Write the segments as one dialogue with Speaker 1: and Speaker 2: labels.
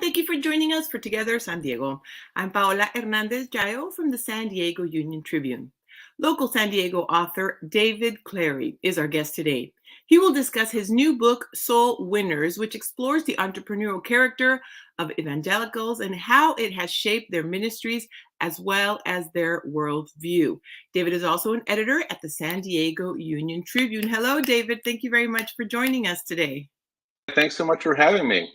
Speaker 1: thank you for joining us for Together San Diego. I'm Paola Hernandez Jayo from the San Diego Union-Tribune. Local San Diego author David Clary is our guest today. He will discuss his new book, Soul Winners, which explores the entrepreneurial character of evangelicals and how it has shaped their ministries as well as their worldview. David is also an editor at the San Diego Union-Tribune. Hello, David. Thank you very much for joining us today.
Speaker 2: Thanks so much for having me.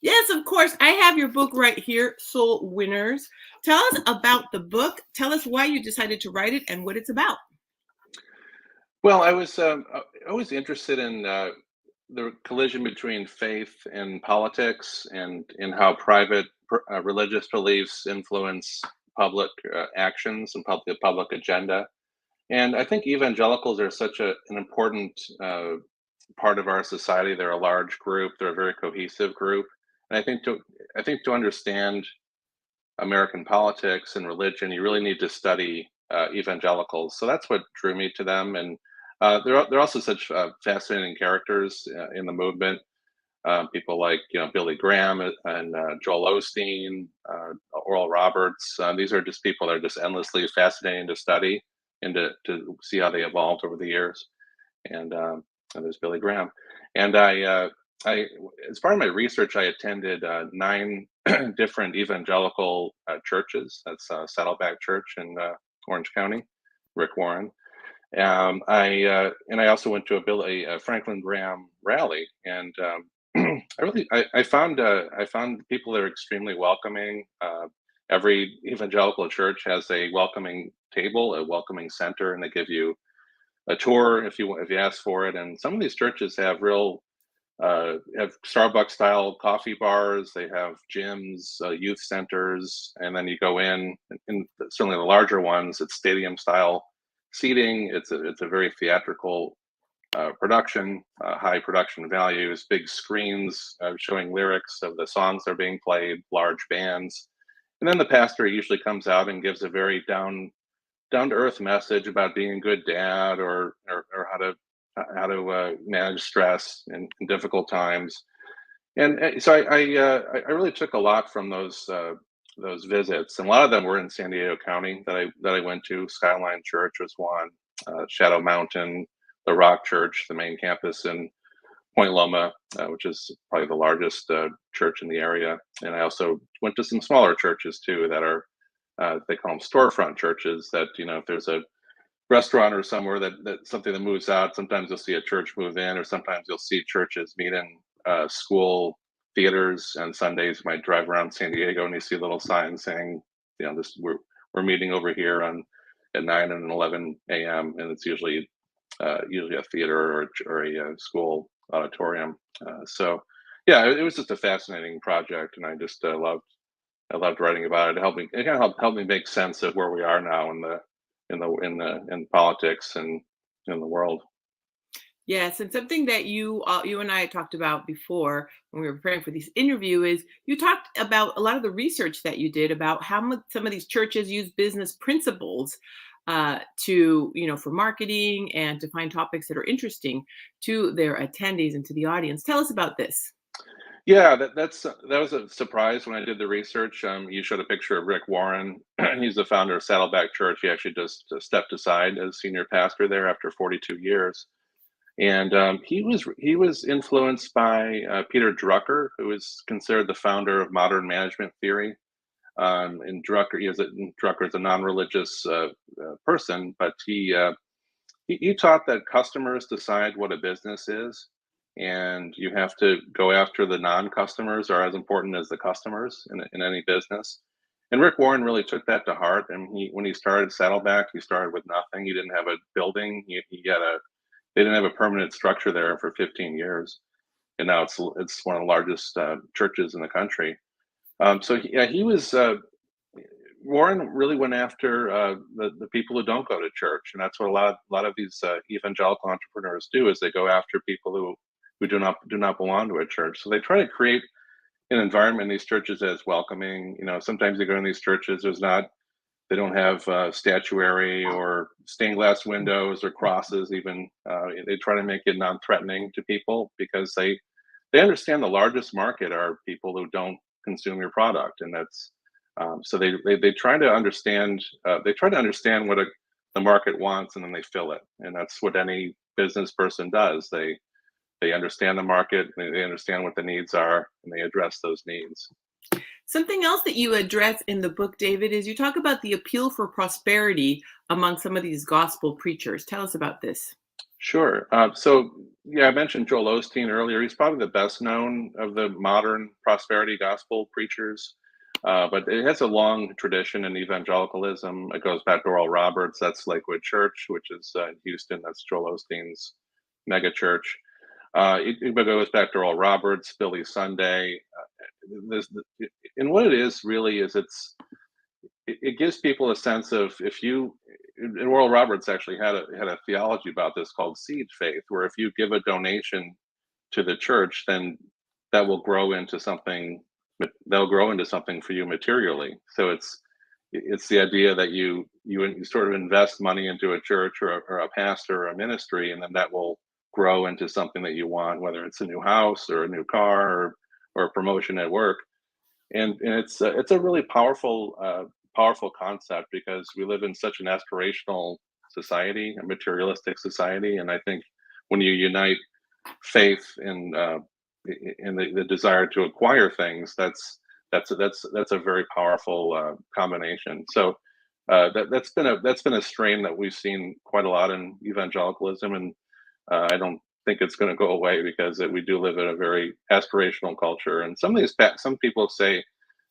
Speaker 1: Yes, of course. I have your book right here, Soul Winners. Tell us about the book. Tell us why you decided to write it and what it's about.
Speaker 2: Well, I was always interested in the collision between faith and politics, and in how private religious beliefs influence public actions and the public agenda. And I think evangelicals are such an important part of our society. They're a large group. They're a very cohesive group. And I think to understand American politics and religion, you really need to study evangelicals. So that's what drew me to them. And they're also such fascinating characters in the movement. People like Billy Graham and Joel Osteen, Oral Roberts. These are just people that are just endlessly fascinating to study and to see how they evolved over the years. And there's Billy Graham. And I, as part of my research, I attended 9 different evangelical churches. That's Saddleback Church in Orange County, Rick Warren. I also went to a Franklin Graham rally, and I found people that are extremely welcoming. Every evangelical church has a welcoming table, a welcoming center, and they give you a tour if you ask for it. And some of these churches have have Starbucks style coffee bars. They have gyms, youth centers, and then you go in certainly the larger ones, it's stadium style seating. It's a very theatrical production, high production values, big screens showing lyrics of the songs that are being played, large bands. And then the pastor usually comes out and gives a very down to earth message about being a good dad, or how to manage stress in difficult times. And so I really took a lot from those visits, and a lot of them were in San Diego County that I went to. Skyline Church was one, Shadow Mountain, the Rock Church, the main campus in Point Loma, which is probably the largest church in the area. And I also went to some smaller churches too that are they call them storefront churches. That if there's a restaurant or somewhere that something that moves out, sometimes you'll see a church move in, or sometimes you'll see churches meet in school theaters. And Sundays you might drive around San Diego and you see little signs saying, this we're meeting over here at 9 and 11 a.m. and it's usually a theater or a school auditorium. So yeah, it was just a fascinating project, and I just I loved writing about it. It kind of helped me make sense of where we are now in politics and in the world.
Speaker 1: Yes, and something that you and I talked about before when we were preparing for this interview is you talked about a lot of the research that you did about how some of these churches use business principles for marketing and to find topics that are interesting to their attendees and to the audience. Tell us about this.
Speaker 2: Yeah, that was a surprise when I did the research. You showed a picture of Rick Warren. He's the founder of Saddleback Church. He actually just stepped aside as senior pastor there after 42 years. And he was influenced by Peter Drucker, who is considered the founder of modern management theory. And Drucker is a non-religious person, but he taught that customers decide what a business is, and you have to go after the non-customers are as important as the customers in any business. And Rick Warren really took that to heart. And when he started Saddleback, he started with nothing. He didn't have a building. They didn't have a permanent structure there for 15 years, and now it's one of the largest churches in the country. Warren really went after the people who don't go to church, and that's what a lot of these evangelical entrepreneurs do, is they go after people who do not belong to a church. So they try to create an environment in these churches that is welcoming. Sometimes you go in these churches, they don't have statuary or stained glass windows or crosses even. They try to make it non-threatening to people because they understand the largest market are people who don't consume your product, and that's so they try to understand what the market wants, and then they fill it, and that's what any business person does. They understand the market, they understand what the needs are, and they address those needs.
Speaker 1: Something else that you address in the book, David, is you talk about the appeal for prosperity among some of these gospel preachers. Tell us about this.
Speaker 2: Sure. Yeah, I mentioned Joel Osteen earlier. He's probably the best known of the modern prosperity gospel preachers, but it has a long tradition in evangelicalism. It goes back to Oral Roberts. That's Lakewood Church, which is in Houston. That's Joel Osteen's mega church. It goes back to Oral Roberts, Billy Sunday. This, and what it is really is it gives people a sense of, if you, and Oral Roberts actually had a theology about this called seed faith, where if you give a donation to the church, then that will grow into something, they'll grow into something for you materially. So it's the idea that you sort of invest money into a church or a pastor or a ministry, and then that will grow into something that you want, whether it's a new house or a new car or a promotion at work. And it's a really powerful concept, because we live in such an aspirational society, a materialistic society, and I think when you unite faith in the desire to acquire things, that's a very powerful combination. So that's been a strain that we've seen quite a lot in evangelicalism, and I don't think it's going to go away, because we do live in a very aspirational culture. And some people say,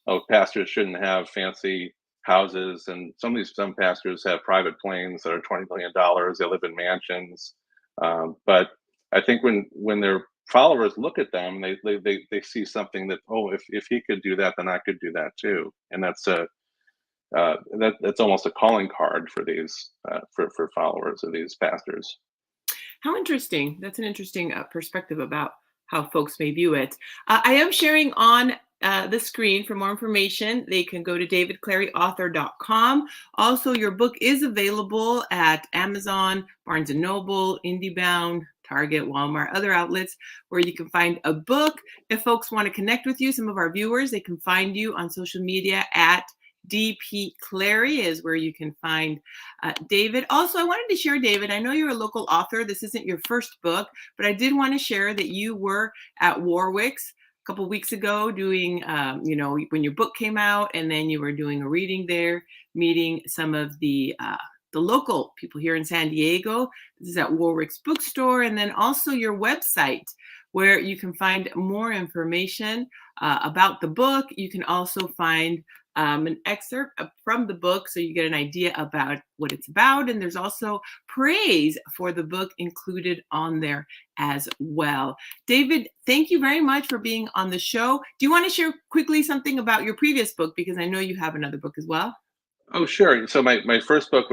Speaker 2: oh, pastors shouldn't have fancy houses, and some pastors have private planes that are $20 million. They live in mansions, but I think when their followers look at them, they see something that, oh, if he could do that, then I could do that too, and that's almost a calling card for these for followers of these pastors.
Speaker 1: How interesting. That's an interesting perspective about how folks may view it. I am sharing on the screen. For more information, they can go to davidclaryauthor.com. Also, your book is available at Amazon, Barnes& Noble, IndieBound, Target, Walmart, other outlets where you can find a book. If folks want to connect with you, some of our viewers, they can find you on social media at DP Clary is where you can find David. Also, I wanted to share, David, I know you're a local author. This isn't your first book, but I did want to share that you were at Warwick's a couple weeks ago doing, when your book came out, and then you were doing a reading there, meeting some of the local people here in San Diego. This is at Warwick's bookstore, and then also your website, where you can find more information about the book. You can also find an excerpt from the book, so you get an idea about what it's about. And there's also praise for the book included on there as well. David, thank you very much for being on the show. Do you want to share quickly something about your previous book? Because I know you have another book as well.
Speaker 2: Oh, sure. So my first book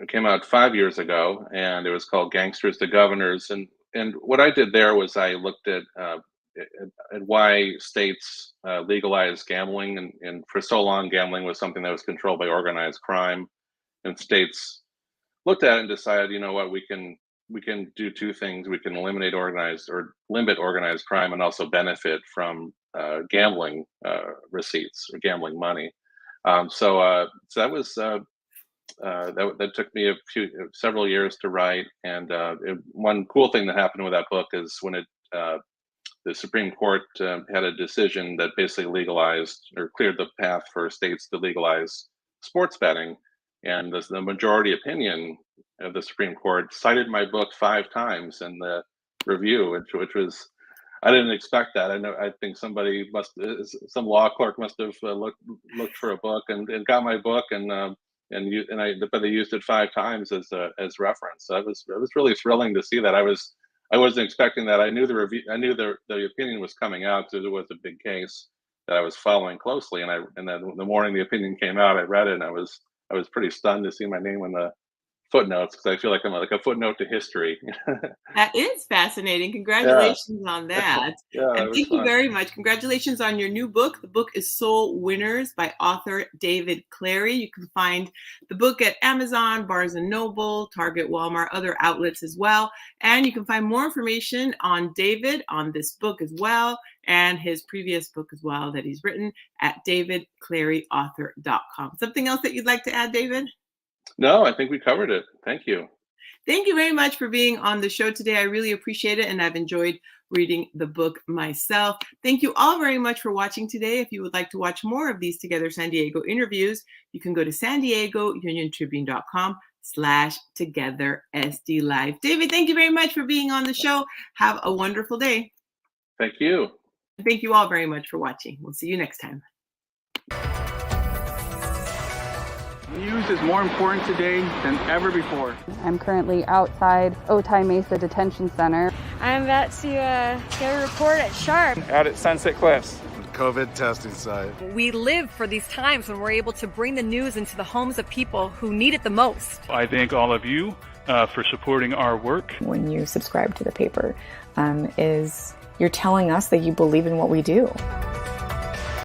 Speaker 2: came out 5 years ago, and it was called Gangsters to Governors. And what I did there was I looked at why states legalized gambling, and for so long gambling was something that was controlled by organized crime, and states looked at it and decided, you know what, we can do two things. We can eliminate limit organized crime, and also benefit from gambling receipts or gambling money. So that was that took me several years to write. And one cool thing that happened with that book is when the Supreme Court had a decision that basically legalized or cleared the path for states to legalize sports betting, and the majority opinion of the Supreme Court cited my book 5 times in the review, which was, I didn't expect that. I think some law clerk must have looked for a book and got my book, but they used it 5 times as reference. So it was really thrilling to see that. I wasn't expecting that. I knew the review. I knew the opinion was coming out, because it was a big case that I was following closely. And then the morning the opinion came out, I read it, and I was pretty stunned to see my name on the footnotes because I feel like I'm like a footnote to history.
Speaker 1: That is fascinating.
Speaker 2: Yeah,
Speaker 1: Congratulations on that.
Speaker 2: yeah, that
Speaker 1: And
Speaker 2: was
Speaker 1: thank you
Speaker 2: fun.
Speaker 1: very much. Congratulations on your new book. The book is Soul Winners by author David Clary. You can find the book at Amazon, Barnes and Noble, Target, Walmart, other outlets as well. And you can find more information on David, on this book as well, and his previous book as well that he's written at davidclaryauthor.com. Something else that you'd like to add, David?
Speaker 2: No, I think we covered it. Thank you.
Speaker 1: Thank you very much for being on the show today. I really appreciate it, and I've enjoyed reading the book myself. Thank you all very much for watching today. If you would like to watch more of these Together San Diego interviews, you can go to San Diego Union-Tribune.com/TogetherSDLive. David, thank you very much for being on the show. Have a wonderful day.
Speaker 2: Thank you.
Speaker 1: Thank you all very much for watching. We'll see you next time.
Speaker 3: News is more important today than ever before.
Speaker 4: I'm currently outside Otay Mesa Detention Center.
Speaker 5: I'm about to get a report at Sharp.
Speaker 3: Out at Sunset Cliffs.
Speaker 6: COVID testing site.
Speaker 7: We live for these times when we're able to bring the news into the homes of people who need it the most.
Speaker 8: I thank all of you for supporting our work.
Speaker 9: When you subscribe to the paper, you're telling us that you believe in what we do.